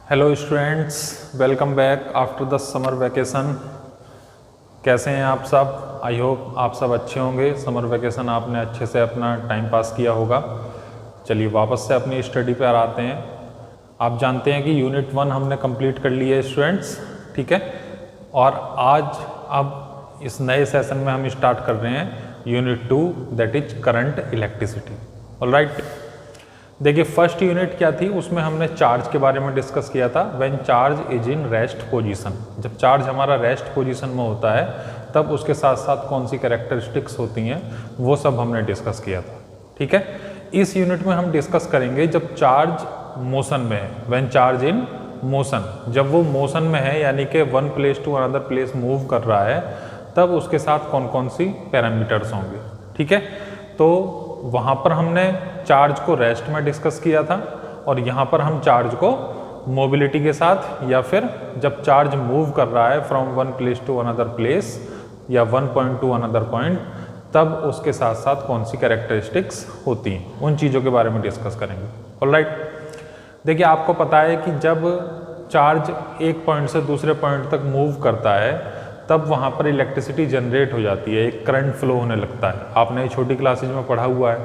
Hello students, welcome back after the summer vacation. कैसे हैं आप सब? आई होप आप सब अच्छे होंगे। समर वैकेशन आपने अच्छे से अपना टाइम पास किया होगा। चलिए वापस से अपनी स्टडी पर आते हैं। आप जानते हैं कि यूनिट 1 हमने कंप्लीट कर ली है स्टूडेंट्स, ठीक है। और आज अब इस नए सेशन में हम स्टार्ट कर रहे हैं unit 2, that is current electricity. Alright, देखिए फर्स्ट यूनिट क्या थी, उसमें हमने चार्ज के बारे में डिस्कस किया था। When charge is in rest position, जब चार्ज हमारा रेस्ट पोजीशन में होता है तब उसके साथ साथ कौन सी कैरेक्टरिस्टिक्स होती हैं वो सब हमने डिस्कस किया था, ठीक है। इस यूनिट में हम डिस्कस करेंगे जब चार्ज मोशन में है, व्हेन चार्ज इन मोशन, जब वो मोशन में है यानी कि one place to another place move कर रहा है तब उसके साथ कौन कौन सी पैरामीटर्स होंगे, ठीक है। तो वहाँ पर हमने चार्ज को रेस्ट में डिस्कस किया था और यहाँ पर हम चार्ज को मोबिलिटी के साथ या फिर जब चार्ज मूव कर रहा है from one place to another place या one point to another point, तब उसके साथ साथ कौन सी कैरेक्टरिस्टिक्स होती हैं, उन चीज़ों के बारे में डिस्कस करेंगे। ऑलराइट, देखिए आपको पता है कि जब चार्ज एक पॉइंट से दूसरे पॉइंट तक मूव करता है तब वहाँ पर इलेक्ट्रिसिटी जनरेट हो जाती है, एक करंट फ्लो होने लगता है। आपने छोटी क्लासेज में पढ़ा हुआ है,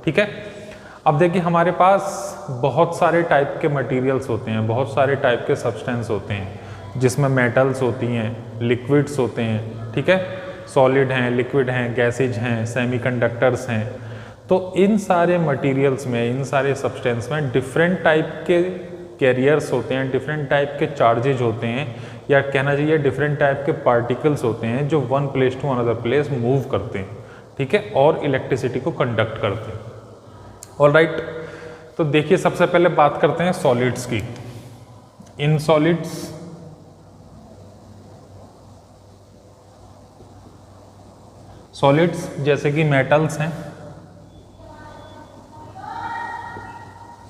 ठीक है। अब देखिए हमारे पास बहुत सारे टाइप के मटेरियल्स होते हैं, बहुत सारे टाइप के सब्सटेंस होते हैं, जिसमें मेटल्स होती हैं, लिक्विड्स होते हैं, ठीक है, सॉलिड हैं, लिक्विड हैं, गैसेज हैं, सेमीकंडक्टर्स हैं। तो इन सारे मटेरियल्स में, इन सारे सब्सटेंस में डिफरेंट टाइप के कैरियर्स होते हैं, डिफरेंट टाइप के चार्जेज होते हैं, या कहना चाहिए डिफरेंट टाइप के पार्टिकल्स होते हैं जो one place to another place move करते हैं, ठीक है, और इलेक्ट्रिसिटी को कंडक्ट करते हैं। ऑलराइट, तो देखिए सबसे पहले बात करते हैं सॉलिड्स की। इन सॉलिड्स जैसे कि मेटल्स हैं।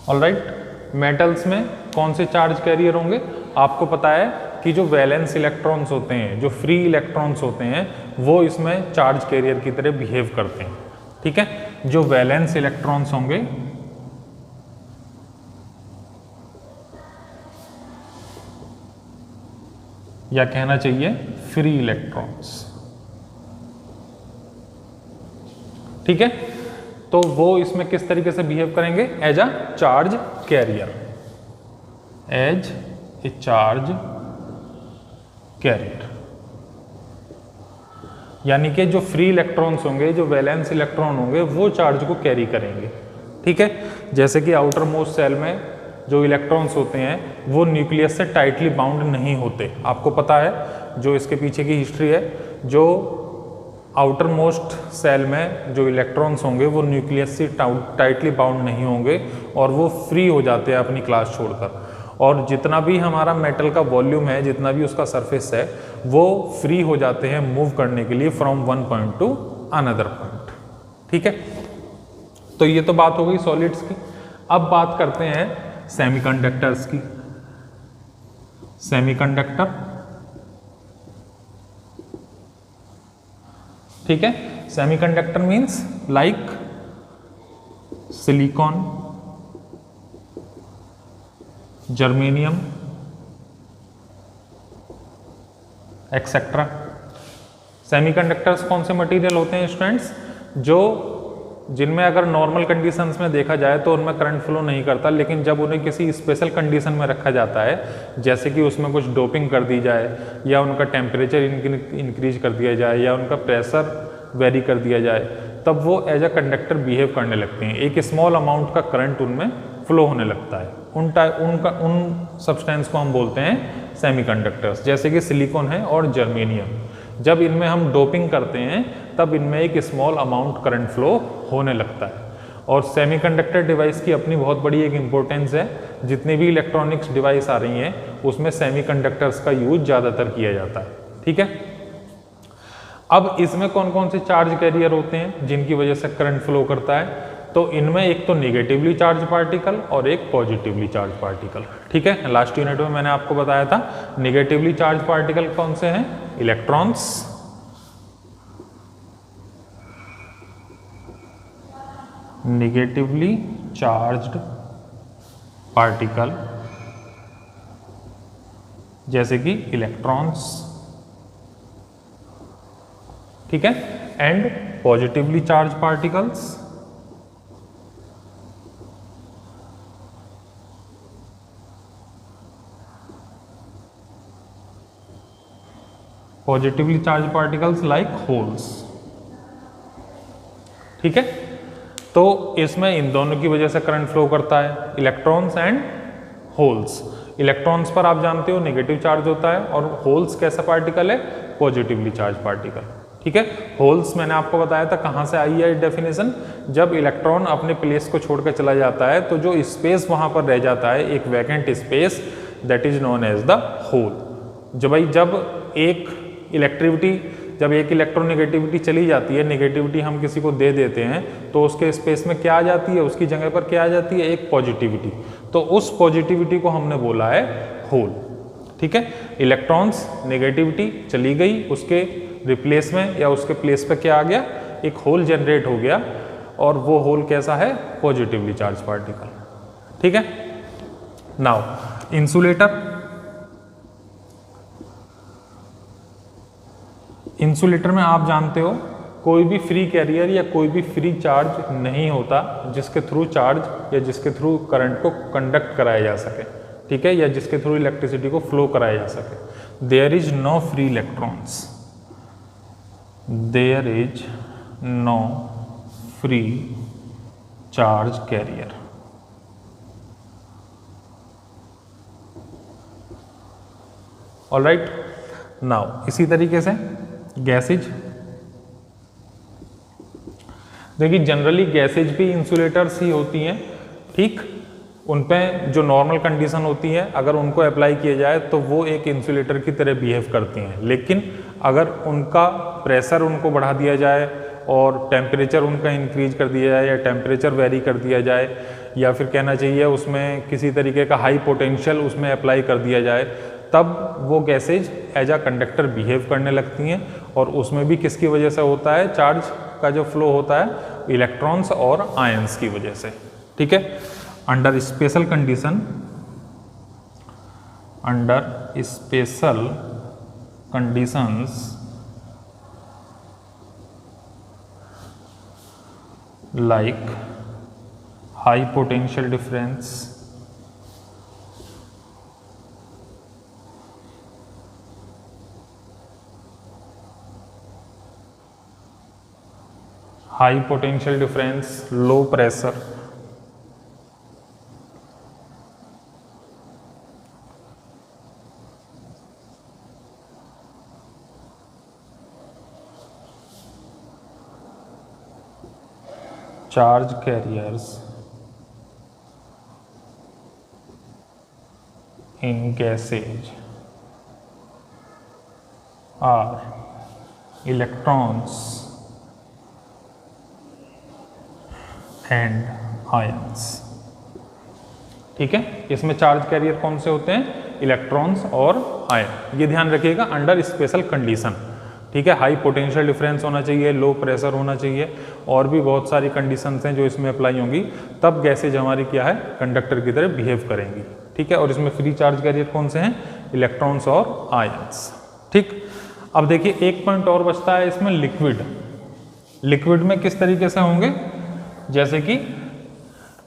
ऑलराइट, मेटल्स में कौन से चार्ज कैरियर होंगे? आपको पता है कि जो वैलेंस इलेक्ट्रॉन्स होते हैं, जो फ्री इलेक्ट्रॉन्स होते हैं, वो इसमें चार्ज कैरियर की तरह बिहेव करते हैं, ठीक है। जो वैलेंस इलेक्ट्रॉन्स होंगे या कहना चाहिए फ्री इलेक्ट्रॉन्स, ठीक है, तो वो इसमें किस तरीके से बिहेव करेंगे? As a charge carrier, as a charge carrier, यानी कि जो फ्री इलेक्ट्रॉन्स होंगे, जो वैलेंस इलेक्ट्रॉन होंगे, वो चार्ज को कैरी करेंगे, ठीक है। जैसे कि आउटर मोस्ट सेल में जो इलेक्ट्रॉन्स होते हैं वो न्यूक्लियस से टाइटली बाउंड नहीं होते। आपको पता है जो इसके पीछे की हिस्ट्री है, जो आउटर मोस्ट सेल में जो इलेक्ट्रॉन्स होंगे वो न्यूक्लियस से टाइटली बाउंड नहीं होंगे और वो फ्री हो जाते हैं अपनी क्लास छोड़कर। और जितना भी हमारा मेटल का वॉल्यूम है, जितना भी उसका सरफेस है, वो फ्री हो जाते हैं मूव करने के लिए from one point to another point, ठीक है। तो ये तो बात हो गई सॉलिड्स की। अब बात करते हैं सेमीकंडक्टर्स की। सेमीकंडक्टर, ठीक है, semiconductor means like silicon, germanium etcetera. Semiconductors कौन से मटेरियल होते हैं स्टूडेंट्स? जिनमें अगर नॉर्मल कंडीशंस में देखा जाए तो उनमें करंट फ्लो नहीं करता, लेकिन जब उन्हें किसी स्पेशल कंडीशन में रखा जाता है, जैसे कि उसमें कुछ डोपिंग कर दी जाए, या उनका टेम्परेचर इंक्रीज कर दिया जाए, या उनका प्रेशर वेरी कर दिया जाए, तब वो एज अ कंडक्टर बिहेव करने लगते हैं। एक स्मॉल अमाउंट का करंट उनमें फ्लो होने लगता है। उन सब्सटेंस को हम बोलते हैं सेमीकंडक्टर्स, जैसे कि सिलिकॉन है और जर्मेनियम। जब इनमें हम डोपिंग करते हैं तब इनमें एक स्मॉल अमाउंट करंट फ्लो होने लगता है। और सेमीकंडक्टर डिवाइस की अपनी बहुत बड़ी एक इम्पोर्टेंस है। जितनी भी इलेक्ट्रॉनिक्स डिवाइस आ रही हैं उसमें सेमीकंडक्टर्स का यूज ज़्यादातर किया जाता है, ठीक है। अब इसमें कौन कौन से चार्ज कैरियर होते हैं जिनकी वजह से करंट फ्लो करता है? तो इनमें एक तो निगेटिवली चार्ज पार्टिकल और एक पॉजिटिवली चार्ज पार्टिकल, ठीक है। लास्ट यूनिट में मैंने आपको बताया था निगेटिवली चार्ज पार्टिकल कौन से हैं? इलेक्ट्रॉन्स, निगेटिवली चार्ज्ड पार्टिकल जैसे कि इलेक्ट्रॉन्स, ठीक है, and positively charge particles, positively charge particles like holes, ठीक है। तो इसमें इन दोनों की वजह से करंट फ्लो करता है, इलेक्ट्रॉन्स एंड होल्स। इलेक्ट्रॉन्स पर आप जानते हो नेगेटिव चार्ज होता है और होल्स कैसा पार्टिकल है, पॉजिटिवली चार्ज पार्टिकल, ठीक है। होल्स मैंने आपको बताया था कहाँ से आई है डेफिनेशन, जब इलेक्ट्रॉन अपने प्लेस को छोड़कर चला जाता है तो जो स्पेस वहां पर रह जाता है, एक vacant space, that is known as the hole. जब एक इलेक्ट्रोनेगेटिविटी चली जाती है, नेगेटिविटी हम किसी को दे देते हैं, तो उसके स्पेस में क्या आ जाती है, उसकी जगह पर क्या आ जाती है, एक पॉजिटिविटी। तो उस पॉजिटिविटी को हमने बोला है होल, ठीक है। इलेक्ट्रॉन्स नेगेटिविटी चली गई, उसके रिप्लेस में या उसके प्लेस पे क्या आ गया, एक होल जनरेट हो गया, और वो होल कैसा है, पॉजिटिवली चार्ज पार्टिकल, ठीक है। नाउ इंसुलेटर, इंसुलेटर में आप जानते हो कोई भी फ्री कैरियर या कोई भी फ्री चार्ज नहीं होता जिसके थ्रू चार्ज या जिसके थ्रू करंट को कंडक्ट कराया जा सके, ठीक है, या जिसके थ्रू इलेक्ट्रिसिटी को फ्लो कराया जा सके। There is no free electrons, there is no free charge carrier. Alright, now इसी तरीके से गैसेज, देखिए जनरली गैसेज भी इंसुलेटर्स ही होती हैं, ठीक। उन पे जो नॉर्मल कंडीशन होती है अगर उनको अप्लाई किया जाए तो वो एक इंसुलेटर की तरह बिहेव करती हैं, लेकिन अगर उनका प्रेशर उनको बढ़ा दिया जाए और टेम्परेचर उनका इंक्रीज कर दिया जाए या टेम्परेचर वेरी कर दिया जाए, या फिर कहना चाहिए उसमें किसी तरीके का हाई पोटेंशियल उसमें अप्लाई कर दिया जाए, तब वो gases as a conductor behave करने लगती हैं। और उसमें भी किसकी वजह से होता है, चार्ज का जो फ्लो होता है, इलेक्ट्रॉन्स और आयंस की वजह से, ठीक है। Under special condition, under special conditions like high potential difference, high potential difference, low pressure, charge carriers in gases are electrons and ions, ठीक है। इसमें चार्ज कैरियर कौन से होते हैं, इलेक्ट्रॉन्स और आयन। ये ध्यान रखिएगा, अंडर स्पेशल कंडीशन, ठीक है। हाई पोटेंशियल डिफरेंस होना चाहिए, लो प्रेशर होना चाहिए, और भी बहुत सारी कंडीशंस हैं जो इसमें अप्लाई होंगी, तब गैसेज हमारी क्या है, कंडक्टर की तरह बिहेव करेंगी, ठीक है। और इसमें फ्री चार्ज कैरियर कौन से हैं, इलेक्ट्रॉन्स और आयंस, ठीक। अब देखिए एक पॉइंट और बचता है इसमें, लिक्विड। लिक्विड में किस तरीके से होंगे, जैसे कि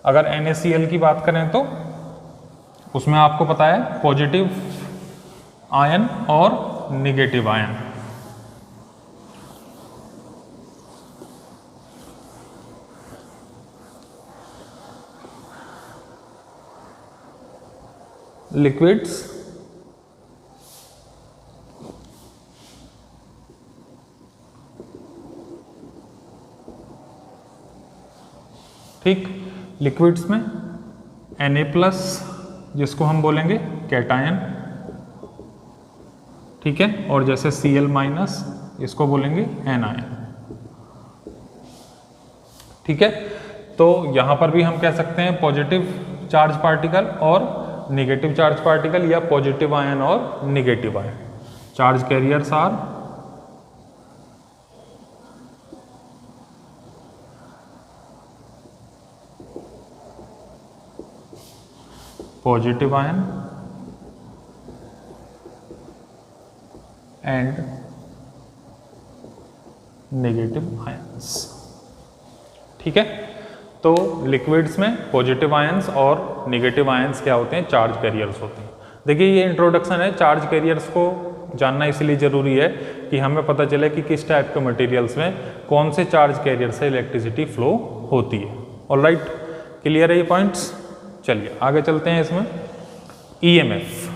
अगर NaCl की बात करें तो उसमें आपको पता है पॉजिटिव आयन और नेगेटिव आयन, लिक्विड्स ठीक, लिक्विड्स में Na+ जिसको हम बोलेंगे कैटायन, ठीक है, और जैसे Cl- इसको बोलेंगे एनायन, ठीक है। तो यहां पर भी हम कह सकते हैं पॉजिटिव चार्ज पार्टिकल और नेगेटिव चार्ज पार्टिकल, या पॉजिटिव आयन और negative ion. Charge carriers are positive ion and negative ions. ठीक है, तो लिक्विड्स में पॉजिटिव आयंस और नेगेटिव आयंस क्या होते हैं, चार्ज कैरियर्स होते हैं। देखिए ये इंट्रोडक्शन है, चार्ज कैरियर्स को जानना इसलिए ज़रूरी है कि हमें पता चले कि किस टाइप के मटेरियल्स में कौन से चार्ज कैरियर से इलेक्ट्रिसिटी फ्लो होती है। ऑलराइट, क्लियर है ये पॉइंट्स। चलिए आगे चलते हैं इसमें। EMF,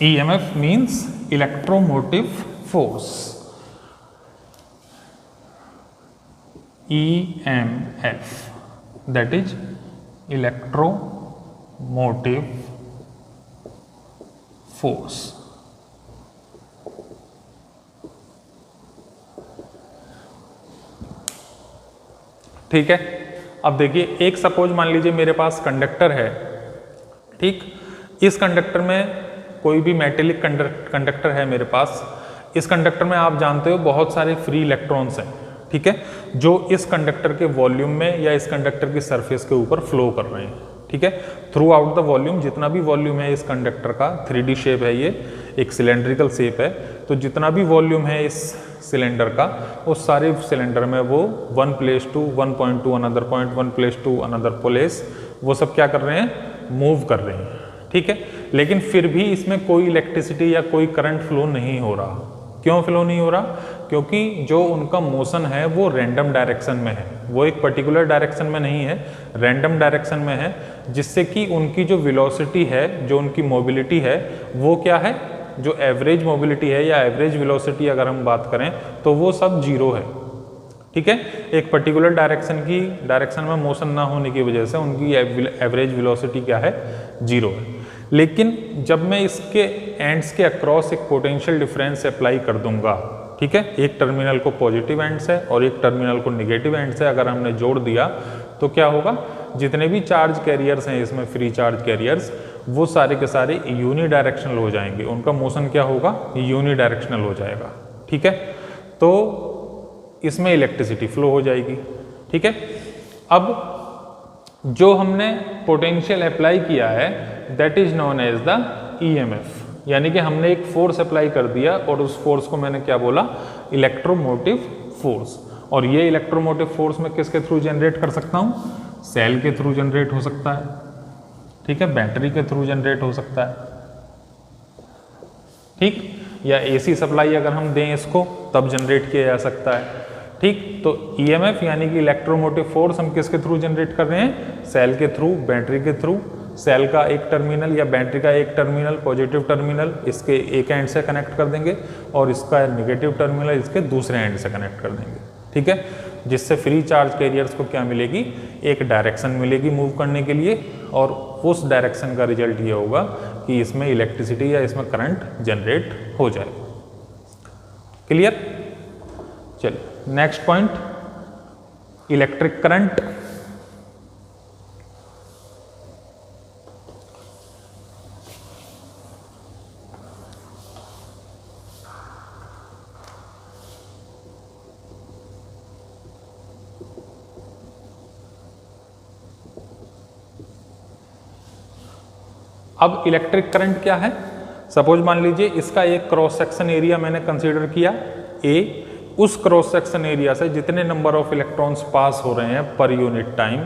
EMF means electromotive force. EMF, that is electromotive force। ठीक है, अब देखिए एक सपोज मान लीजिए मेरे पास कंडक्टर है, ठीक, इस कंडक्टर में कोई भी मेटेलिक कंडक्टर है मेरे पास। इस कंडक्टर में आप जानते हो बहुत सारे फ्री इलेक्ट्रॉन्स हैं, ठीक है, जो इस कंडक्टर के वॉल्यूम में या इस कंडक्टर की सरफेस के ऊपर फ्लो कर रहे हैं। ठीक है, थ्रू आउट द वॉल्यूम, जितना भी वॉल्यूम है इस कंडक्टर का, 3D शेप है, ये एक सिलेंड्रिकल शेप है, तो जितना भी वॉल्यूम है इस सिलेंडर का, उस सारे सिलेंडर में वो one place to one point to another point, one place to another place, वो सब क्या कर रहे हैं, मूव कर रहे हैं। ठीक है, लेकिन फिर भी इसमें कोई इलेक्ट्रिसिटी या कोई करंट फ्लो नहीं हो रहा। क्यों फ्लो नहीं हो रहा? क्योंकि जो उनका मोशन है वो रैंडम डायरेक्शन में है, वो एक पर्टिकुलर डायरेक्शन में नहीं है, रैंडम डायरेक्शन में है, जिससे कि उनकी जो वेलोसिटी है, जो उनकी मोबिलिटी है, वो क्या है, जो एवरेज मोबिलिटी है या एवरेज वेलोसिटी अगर हम बात करें तो वो सब जीरो है। ठीक है, एक पर्टिकुलर डायरेक्शन में मोशन ना होने की वजह से उनकी एवरेज वेलोसिटी क्या है, जीरो है। लेकिन जब मैं इसके एंड्स के अक्रॉस एक पोटेंशियल डिफरेंस अप्लाई कर दूंगा, ठीक है, एक टर्मिनल को पॉजिटिव एंड से और एक टर्मिनल को नेगेटिव एंड से अगर हमने जोड़ दिया तो क्या होगा, जितने भी चार्ज कैरियर्स हैं इसमें, फ्री चार्ज कैरियर्स, वो सारे के सारे यूनी डायरेक्शनल हो जाएंगे, उनका मोशन क्या होगा, यूनी डायरेक्शनल हो जाएगा। ठीक है, तो इसमें इलेक्ट्रिसिटी फ्लो हो जाएगी। ठीक है, अब जो हमने पोटेंशियल अप्लाई किया है that is known as the EMF, यानी कि हमने एक फोर्स अप्लाई कर दिया और उस फोर्स को मैंने क्या बोला, इलेक्ट्रोमोटिव फोर्स। और ये इलेक्ट्रोमोटिव फोर्स मैं किसके थ्रू जनरेट कर सकता हूँ, सेल के थ्रू जनरेट हो सकता है, ठीक है, बैटरी के थ्रू जनरेट हो सकता है, ठीक, या एसी सप्लाई अगर हम दें इसको तब जनरेट किया जा सकता है। ठीक, तो ईएमएफ यानी कि इलेक्ट्रोमोटिव फोर्स हम किसके थ्रू जनरेट कर रहे हैं, सेल के थ्रू, बैटरी के थ्रू। सेल का एक टर्मिनल या बैटरी का एक टर्मिनल, पॉजिटिव टर्मिनल, इसके एक एंड से कनेक्ट कर देंगे और इसका नेगेटिव टर्मिनल इसके दूसरे एंड से कनेक्ट कर देंगे। ठीक है, जिससे फ्री चार्ज कैरियर्स को क्या मिलेगी, एक डायरेक्शन मिलेगी मूव करने के लिए, और उस डायरेक्शन का रिजल्ट ये होगा कि इसमें इलेक्ट्रिसिटी या इसमें करंट जनरेट हो जाए। क्लियर? चलिए नेक्स्ट पॉइंट, इलेक्ट्रिक करंट। अब इलेक्ट्रिक करंट क्या है, सपोज मान लीजिए इसका एक क्रॉस सेक्शन एरिया मैंने कंसीडर किया ए, उस क्रॉस सेक्शन एरिया से जितने नंबर ऑफ इलेक्ट्रॉन्स पास हो रहे हैं per unit time,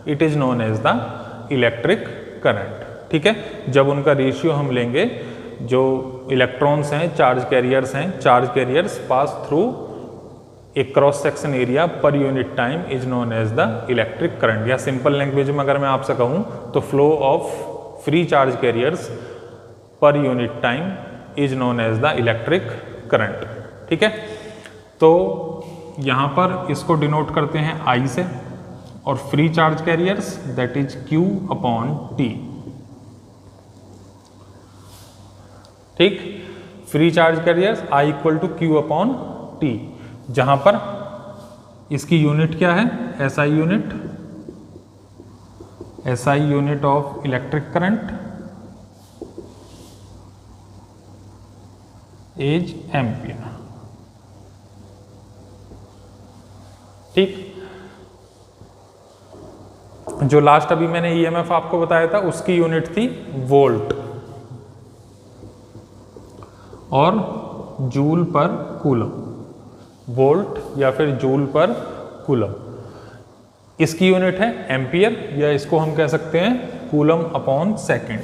it is known as the electric current. ठीक है, जब उनका रेशियो हम लेंगे, जो इलेक्ट्रॉन्स हैं, चार्ज कैरियर्स पास थ्रू एक cross section area per unit time is known as the electric current. या सिंपल लैंग्वेज में अगर मैं आपसे कहूँ तो flow of free charge carriers per unit time is known as the electric current. ठीक है, तो यहाँ पर इसको डिनोट करते हैं I से, और free charge carriers that is Q upon T। ठीक, free charge carriers I equal to Q upon T, जहाँ पर इसकी यूनिट क्या है, SI unit, SI unit of electric current is ampere. ठीक, जो लास्ट अभी मैंने ईएमएफ आपको बताया था उसकी यूनिट थी वोल्ट। और जूल पर कूलम, वोल्ट या फिर जूल पर कूलम। इसकी यूनिट है एम्पियर, या इसको हम कह सकते हैं coulomb upon second,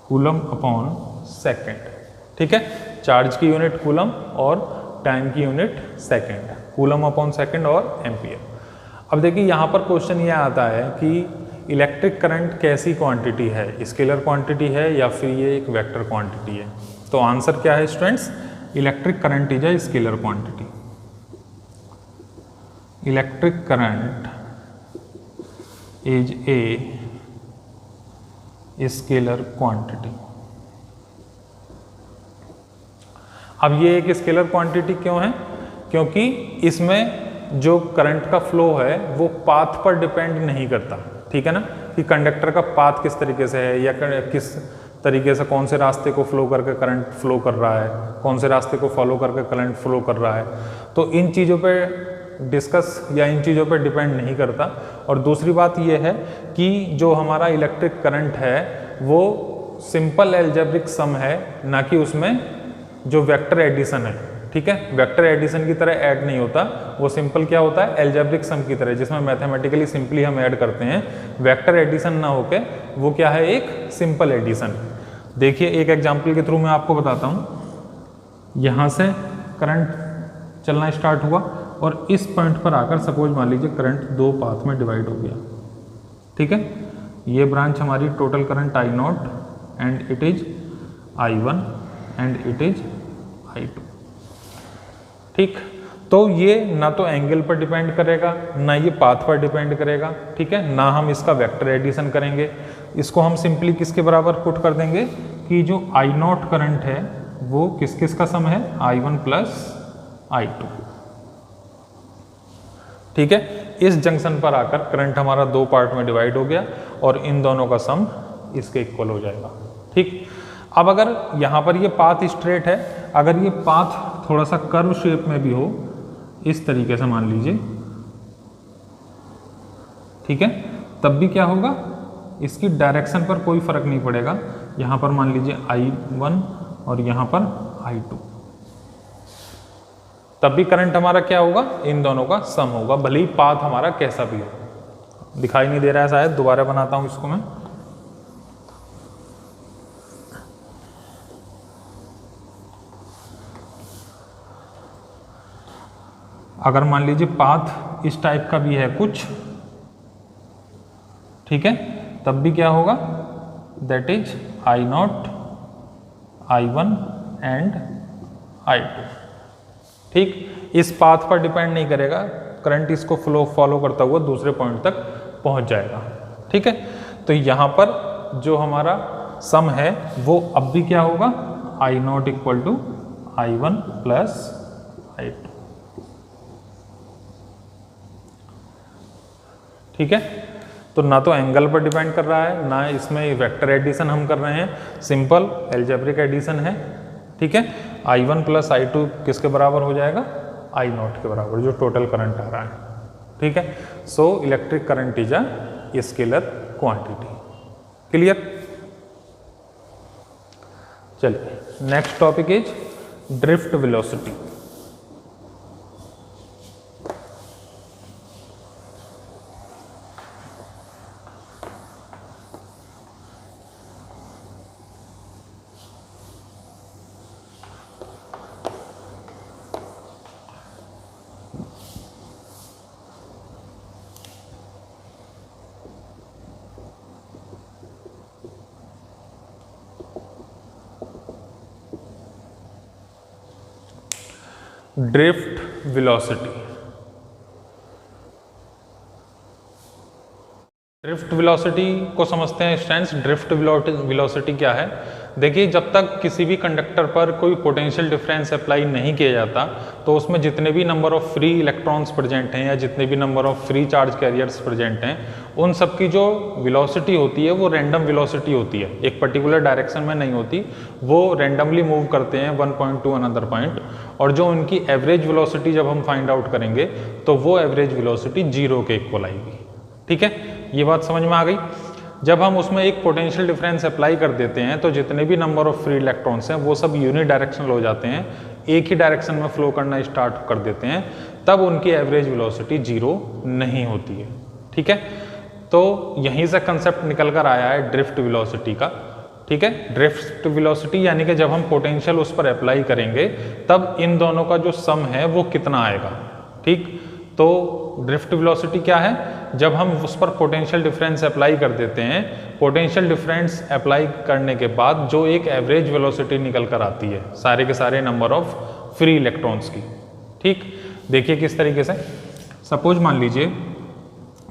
coulomb upon second. ठीक है, चार्ज की यूनिट कूलम और टाइम की unit second, coulomb upon second और एम्पियर। अब देखिए यहाँ पर क्वेश्चन ये आता है कि इलेक्ट्रिक करंट कैसी क्वांटिटी है, स्केलर क्वांटिटी है या फिर ये एक वेक्टर क्वांटिटी है। तो आंसर क्या है students, electric current is a scalar quantity. Electric current is a scalar quantity. अब ये एक स्केलर क्वांटिटी क्यों है, क्योंकि इसमें जो करंट का फ्लो है वो पाथ पर डिपेंड नहीं करता। ठीक है ना, कि कंडक्टर का पाथ किस तरीके से है या किस तरीके से कौन से रास्ते को फ्लो करके करंट फ्लो कर रहा है, कौन से रास्ते को फॉलो करके करंट फ्लो कर रहा है। तो इन चीज़ों पे डिस्कस या इन चीज़ों पे डिपेंड नहीं करता। और दूसरी बात यह है कि जो हमारा इलेक्ट्रिक करंट है वो सिंपल एल्जेब्रिक सम है, ना कि उसमें जो वेक्टर एडिशन है। ठीक है, वेक्टर एडिशन की तरह ऐड नहीं होता, वो सिंपल क्या होता है, एल्जेब्रिक सम की तरह, जिसमें मैथमेटिकली सिंपली हम ऐड करते हैं। वेक्टर एडिशन ना होके वो क्या है, एक सिंपल एडिशन। देखिए एक एग्जांपल के थ्रू मैं आपको बताता हूँ। यहाँ से करंट चलना स्टार्ट हुआ और इस पॉइंट पर आकर सपोज मान लीजिए करंट दो पाथ में डिवाइड हो गया। ठीक है, ये ब्रांच हमारी total current I not and it is I1 and it is I2। ठीक, तो ये ना तो एंगल पर डिपेंड करेगा, ना ये पाथ पर डिपेंड करेगा। ठीक है, ना हम इसका वेक्टर एडिशन करेंगे। इसको हम सिंपली किसके बराबर पुट कर देंगे कि जो I0 करंट है वो किस किस का सम है, I1 प्लस I2। ठीक है, इस जंक्शन पर आकर करंट हमारा दो पार्ट में डिवाइड हो गया और इन दोनों का सम इसके इक्वल हो जाएगा। ठीक, अब अगर यहाँ पर ये पाथ स्ट्रेट है, अगर ये पाथ थोड़ा सा कर्व शेप में भी हो, इस तरीके से मान लीजिए, ठीक है, तब भी क्या होगा, इसकी डायरेक्शन पर कोई फर्क नहीं पड़ेगा। यहाँ पर मान लीजिए I1 और यहाँ पर I2, तब भी करंट हमारा क्या होगा, इन दोनों का सम होगा, भले ही पाथ हमारा कैसा भी हो। दिखाई नहीं दे रहा है शायद, दोबारा बनाता हूँ इसको मैं। अगर मान लीजिए पाथ इस टाइप का भी है कुछ, ठीक है, तब भी क्या होगा, that is I0, I1 and I2। ठीक, इस पाथ पर डिपेंड नहीं करेगा, करंट इसको फॉलो करता हुआ दूसरे पॉइंट तक पहुंच जाएगा। ठीक है, तो यहाँ पर जो हमारा सम है वो अब भी क्या होगा, I0 equal to I1 plus I2। ठीक है, तो ना तो एंगल पर डिपेंड कर रहा है, ना इसमें वेक्टर एडिशन हम कर रहे हैं, सिंपल एल्जेब्रिक एडिशन है। ठीक है, I1 प्लस I2 किसके बराबर हो जाएगा, I0 के बराबर, जो टोटल करंट आ रहा है। ठीक है, so electric current is a scalar quantity. Clear. चलिए next topic is drift velocity. Drift velocity. Drift velocity को समझते हैं स्टूडेंट्स। ड्रिफ्ट वेलोसिटी क्या है, देखिए जब तक किसी भी कंडक्टर पर कोई पोटेंशियल डिफरेंस अप्लाई नहीं किया जाता तो उसमें जितने भी number of free electrons present हैं या जितने भी number of free charge carriers present हैं, उन सब की जो वेलोसिटी होती है वो रैंडम वेलोसिटी होती है, एक पर्टिकुलर डायरेक्शन में नहीं होती, वो रैंडमली मूव करते हैं one point to another point. और जो उनकी एवरेज वेलोसिटी जब हम फाइंड आउट करेंगे तो वो एवरेज वेलोसिटी 0 के इक्वल आएगी। ठीक है, ये बात समझ में आ गई। जब हम उसमें एक पोटेंशियल डिफरेंस अप्लाई कर देते हैं तो जितने भी नंबर ऑफ फ्री इलेक्ट्रॉन्स हैं वो सब यूनिडायरेक्शनल हो जाते हैं, एक ही डायरेक्शन में फ्लो करना स्टार्ट कर देते हैं, तब उनकी एवरेज वेलोसिटी जीरो नहीं होती है। ठीक है, तो यहीं से कंसेप्ट निकल कर आया है ड्रिफ्ट वेलोसिटी का। ठीक है, ड्रिफ्ट वेलोसिटी यानी कि जब हम पोटेंशियल उस पर अप्लाई करेंगे तब इन दोनों का जो सम है वो कितना आएगा। ठीक, तो ड्रिफ्ट वेलोसिटी क्या है, जब हम उस पर पोटेंशियल डिफरेंस अप्लाई कर देते हैं, पोटेंशियल डिफरेंस अप्लाई करने के बाद जो एक एवरेज वेलोसिटी निकल कर आती है सारे के सारे नंबर ऑफ फ्री इलेक्ट्रॉन्स की। ठीक, देखिए किस तरीके से, सपोज मान लीजिए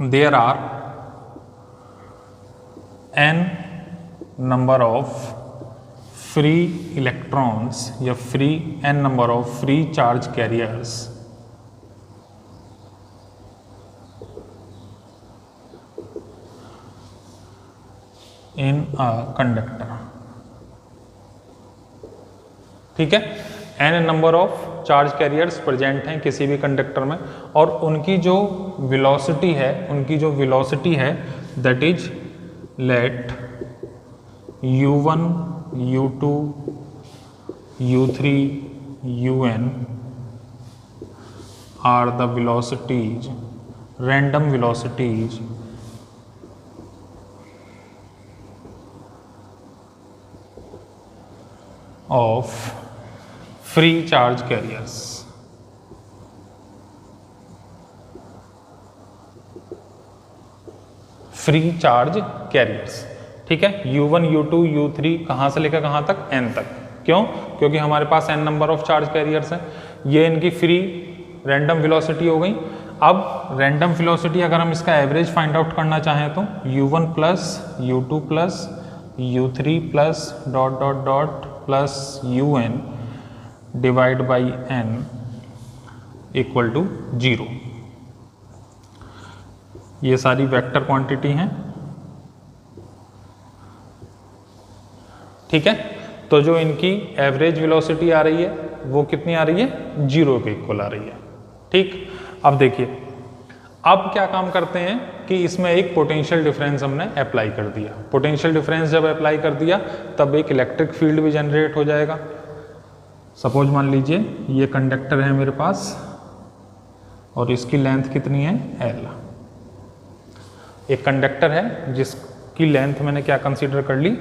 there are n number of free electrons या free n number of free charge carriers in a conductor. ठीक है, n number of charge carriers present हैं किसी भी कंडक्टर में और उनकी जो वेलोसिटी है that is let u1 u2 u3 un are the velocities, random velocities of free charge carriers। Free charge carriers. ठीक है, u1 u2 u3 कहाँ से लेकर कहाँ तक, n तक। क्यों, क्योंकि हमारे पास n number of charge carriers हैं, ये इनकी फ्री रैंडम वेलोसिटी हो गई। अब रैंडम वेलोसिटी अगर हम इसका एवरेज फाइंड आउट करना चाहें तो u1 plus u2 plus u3 plus dot dot dot plus un divide by n equal to 0। ये सारी वेक्टर क्वांटिटी हैं। ठीक है, तो जो इनकी एवरेज वेलोसिटी आ रही है वो कितनी आ रही है, 0 के इक्वल आ रही है। ठीक, अब देखिए अब क्या काम करते हैं कि इसमें एक पोटेंशियल डिफरेंस हमने अप्लाई कर दिया। पोटेंशियल डिफरेंस जब अप्लाई कर दिया तब एक इलेक्ट्रिक फील्ड भी जनरेट हो जाएगा। सपोज मान लीजिए ये कंडक्टर है मेरे पास और इसकी लेंथ कितनी है, L। एक कंडक्टर है जिसकी लेंथ मैंने क्या कंसीडर कर ली,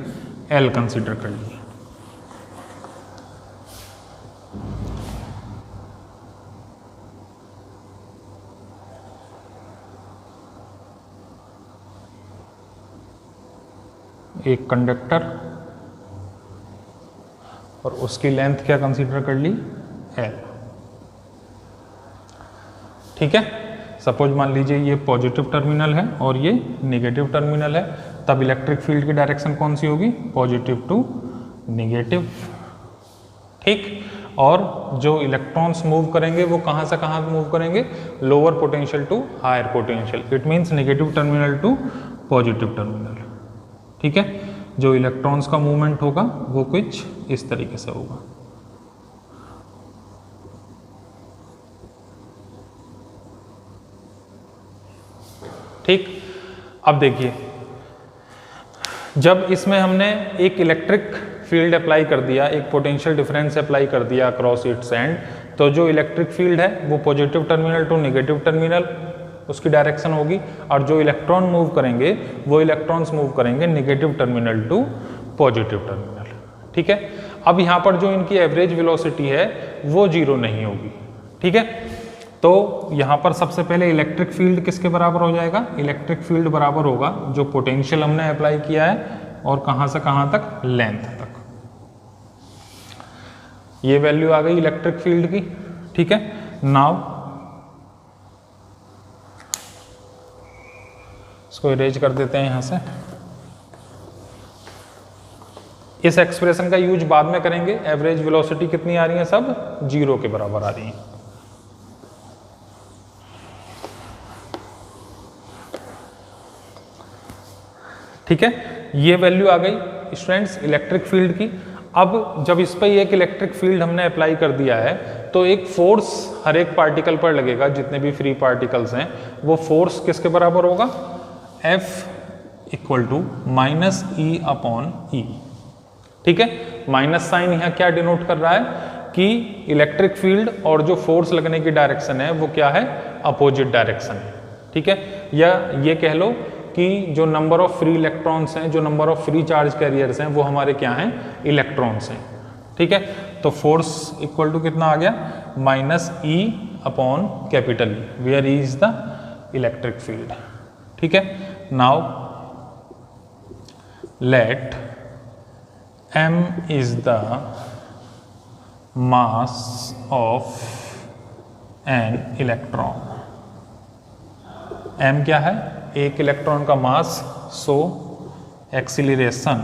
L कंसीडर कर ली। एक कंडक्टर और उसकी लेंथ क्या कंसीडर कर ली, L। ठीक है, सपोज मान लीजिए ये पॉजिटिव टर्मिनल है और ये नेगेटिव टर्मिनल है, तब इलेक्ट्रिक फील्ड की डायरेक्शन कौन सी होगी, पॉजिटिव टू नेगेटिव। ठीक, और जो इलेक्ट्रॉन्स मूव करेंगे वो कहाँ से कहाँ मूव करेंगे, lower potential to higher potential. It means negative terminal to positive terminal. ठीक है, जो इलेक्ट्रॉन्स का मूवमेंट होगा वो कुछ इस तरीके से होगा। ठीक, अब देखिए जब इसमें हमने एक इलेक्ट्रिक फील्ड अप्लाई कर दिया, एक पोटेंशियल डिफरेंस अप्लाई कर दिया अक्रॉस इट्स एंड, तो जो इलेक्ट्रिक फील्ड है वो positive terminal to negative terminal उसकी डायरेक्शन होगी, और जो इलेक्ट्रॉन मूव करेंगे वो इलेक्ट्रॉन्स मूव करेंगे negative terminal to positive terminal. ठीक है, अब यहाँ पर जो इनकी एवरेज वेलोसिटी है वो 0 नहीं होगी। ठीक है, तो यहाँ पर सबसे पहले इलेक्ट्रिक फील्ड किसके बराबर हो जाएगा, इलेक्ट्रिक फील्ड बराबर होगा जो पोटेंशियल हमने अप्लाई किया है और कहाँ से कहाँ तक, लेंथ तक। ये वैल्यू आ गई इलेक्ट्रिक फील्ड की। ठीक है, नाउ इसको इरेज कर देते हैं यहां से। इस एक्सप्रेशन का यूज बाद में करेंगे। एवरेज वेलोसिटी कितनी आ रही है, सब 0 के बराबर आ रही है। ठीक है, ये वैल्यू आ गई स्टूडेंट्स इलेक्ट्रिक फील्ड की। अब जब इस पर एक इलेक्ट्रिक फील्ड हमने अप्लाई कर दिया है तो एक फोर्स हर एक पार्टिकल पर लगेगा, जितने भी फ्री पार्टिकल्स हैं वो फोर्स किसके बराबर होगा, F equal to minus E upon E. ठीक है, माइनस साइन यहाँ क्या डिनोट कर रहा है कि इलेक्ट्रिक फील्ड और जो फोर्स लगने की डायरेक्शन है वो क्या है, अपोजिट डायरेक्शन है। ठीक है, या ये कह लो कि जो नंबर ऑफ फ्री इलेक्ट्रॉन्स हैं, जो number of free charge carriers हैं, वो हमारे क्या हैं, इलेक्ट्रॉन्स हैं। ठीक है, तो फोर्स इक्वल टू कितना आ गया, minus E upon capital E, where E is the electric field. ठीक है, now let m is the mass of an electron। m क्या है, एक इलेक्ट्रॉन का mass, so acceleration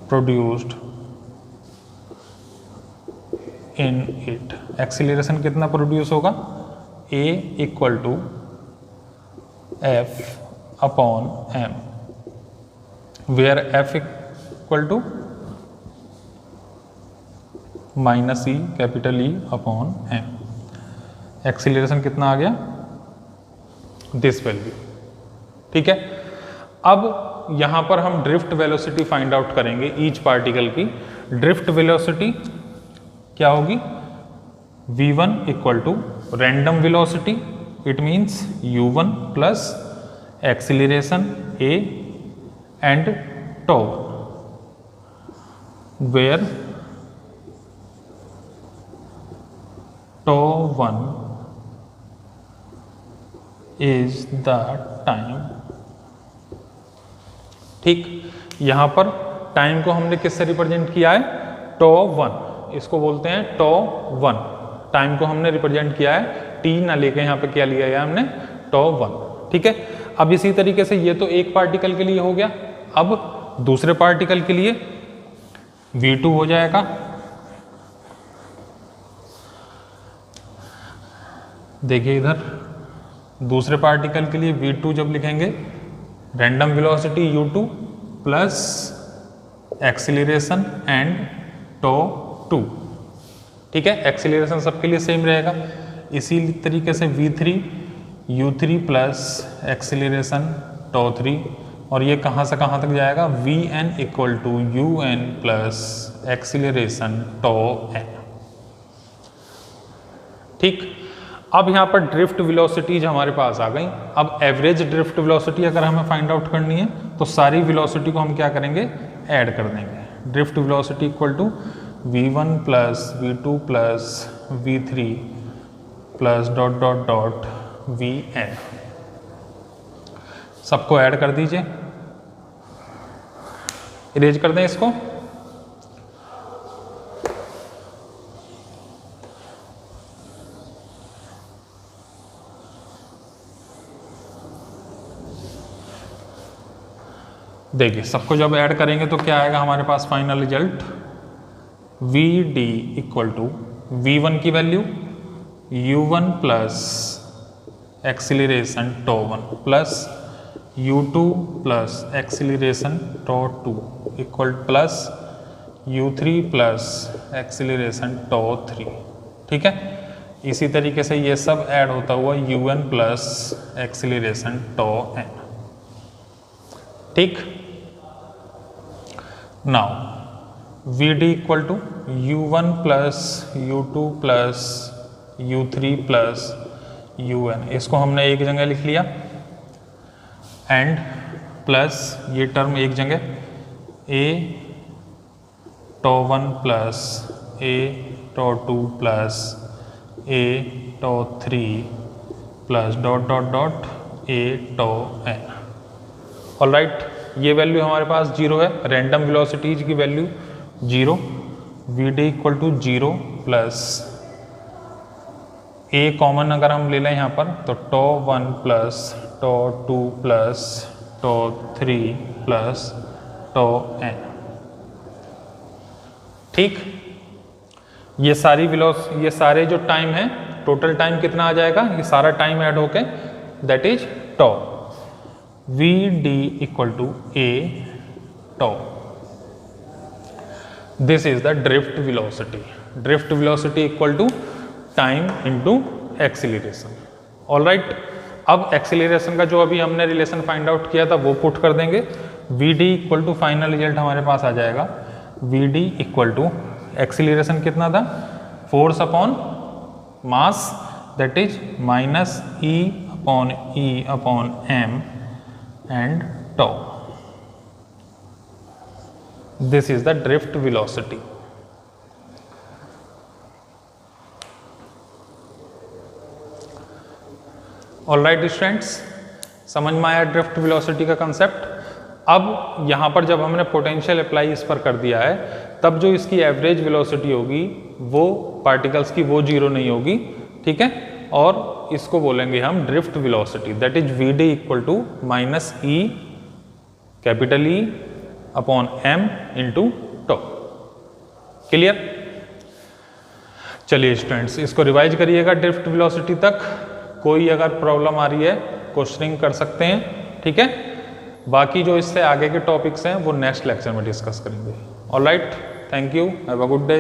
produced in it. Acceleration कितना प्रोड्यूस होगा, a equal to f upon m, where f equal to minus E capital E upon m। Acceleration कितना आ गया, this value. ठीक है, अब यहां पर हम ड्रिफ्ट वेलोसिटी फाइंड आउट करेंगे ईच पार्टिकल की। ड्रिफ्ट वेलोसिटी क्या होगी, v1 equal to random velocity, it means u1 plus acceleration a and tau, where tau1 is the time। ठीक, यहां पर टाइम को हमने किससे रिप्रेजेंट किया है, tau1, इसको बोलते हैं tau1। टाइम को हमने रिप्रेजेंट किया है, t ना लेके यहां पे क्या लिया है हमने, tau1। ठीक है, अब इसी तरीके से ये तो एक पार्टिकल के लिए हो गया। अब दूसरे पार्टिकल के लिए v2 हो जाएगा, देखिए इधर दूसरे पार्टिकल के लिए v2 जब लिखेंगे, random velocity u2 plus acceleration and tau2। ठीक है, एक्सीलरेशन सबके लिए सेम रहेगा। इसी तरीके से v3 u3 plus acceleration tau3, और ये कहाँ से कहाँ तक जाएगा, vn equal to un plus acceleration tau n। ठीक, अब यहाँ पर ड्रिफ्ट वेलोसिटीज हमारे पास आ गई। अब एवरेज ड्रिफ्ट वेलोसिटी अगर हमें फाइंड आउट करनी है तो सारी वेलोसिटी को हम क्या करेंगे, ऐड कर देंगे। Drift velocity equal to v1 plus v2 plus v3 plus dot dot dot vn, सबको ऐड कर दीजिए, इरेज कर दें इसको। देखिए सबको जब ऐड करेंगे तो क्या आएगा हमारे पास final result, vd equal to v1 की value u1 plus acceleration tau1 plus u2 plus acceleration tau2 equal plus u3 plus acceleration tau3। ठीक है, इसी तरीके से ये सब ऐड होता हुआ un plus acceleration tau n। ठीक, now vd equal to u1 plus u2 plus u3 plus un, इसको हमने एक जगह लिख लिया, एंड प्लस ये टर्म एक जगह a tau1 plus a tau2 plus a tau3 plus dot dot dot a tau n। Alright, ये वैल्यू हमारे पास 0 है, रैंडम वेलोसिटीज की value 0, vd equal to 0 plus a common अगर हम ले लें यहाँ पर तो tau1 plus tau2 plus tau3 plus tau n। ठीक, ये सारे जो टाइम है, टोटल टाइम कितना आ जाएगा, ये सारा टाइम ऐड होके that is tau। vd equal to a tau, this is the drift velocity. Drift velocity equal to time into acceleration. Alright, अब एक्सीलरेशन का जो अभी हमने रिलेशन फाइंड आउट किया था वो पुट कर देंगे। V D equal to final result हमारे पास आ जाएगा, V D equal to acceleration कितना था, force upon mass that is minus E upon M and tau. This is the drift velocity. Alright students, समझ में आया ड्रिफ्ट वेलोसिटी का कंसेप्ट। अब यहाँ पर जब हमने पोटेंशियल अप्लाई इस पर कर दिया है, तब जो इसकी एवरेज वेलोसिटी होगी वो पार्टिकल्स की वो जीरो नहीं होगी, ठीक है, और इसको बोलेंगे हम drift velocity that is V D equal to minus E capital E upon M into tau. Clear? चलिए स्टूडेंट्स, इसको रिवाइज करिएगा ड्रिफ्ट वेलोसिटी तक। कोई अगर प्रॉब्लम आ रही है क्वेश्चनिंग कर सकते हैं, ठीक है। बाकी जो इससे आगे के टॉपिक्स हैं वो नेक्स्ट लेक्चर में डिस्कस करेंगे। Alright, thank you, have a good day.